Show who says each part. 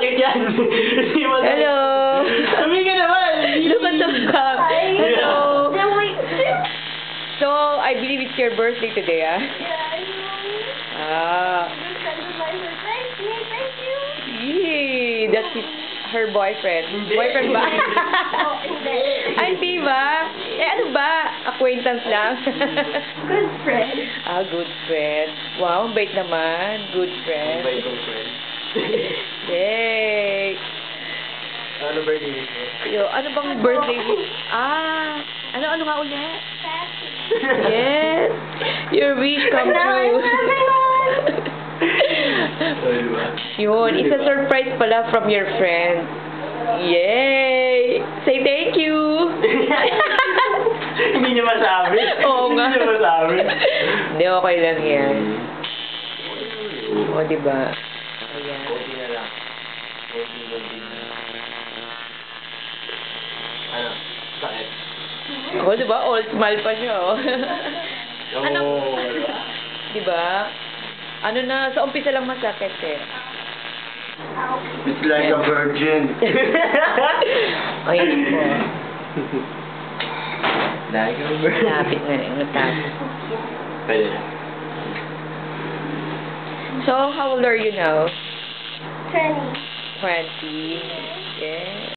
Speaker 1: Bakit yan?
Speaker 2: Hello.
Speaker 1: Sabi ka naman.
Speaker 2: Look at the cup.
Speaker 3: Hi.
Speaker 2: Hello.
Speaker 3: Yeah, wait.
Speaker 2: So, I believe it's your birthday today, ah?
Speaker 3: Yeah, I know.
Speaker 2: Ah.
Speaker 3: Thank you.
Speaker 2: Yee, that's her boyfriend.
Speaker 1: Hindi.
Speaker 2: Boyfriend ba?
Speaker 3: Oh, hindi.
Speaker 2: Ay, hindi ba? Eh, ano ba? Acquaintance lang?
Speaker 3: Good friend.
Speaker 2: Ah, good friend. Wow, ang bait naman. Good friend.
Speaker 1: Bye, kong friend.
Speaker 2: Yay!
Speaker 1: Ano birthday wish mo?
Speaker 2: Yo, ano bang birthday wish? Ah, ano nga ulit? Yes! Your wish come true.
Speaker 1: Oh, diba?
Speaker 2: Yun, it's a surprise pala from your friend. Yay! Say thank you!
Speaker 1: Hindi niya masabi.
Speaker 2: Oo nga.
Speaker 1: Hindi niya masabi.
Speaker 2: Hindi, okay lang yan. O, diba? Ayan.
Speaker 1: Konti na lang. Konti na. Ano? Sakit?
Speaker 2: O, diba? Old smile pa siya, oh. Ano?
Speaker 1: Oo.
Speaker 2: Diba? Ano na, sa umpisa lang masakit, eh.
Speaker 1: It's like a virgin.
Speaker 2: Ayun po.
Speaker 1: Like a virgin.
Speaker 2: Lapit na rin. Natapos.
Speaker 1: Pwede na.
Speaker 2: So, how old are you now?
Speaker 3: 20.
Speaker 2: 20. Yeah.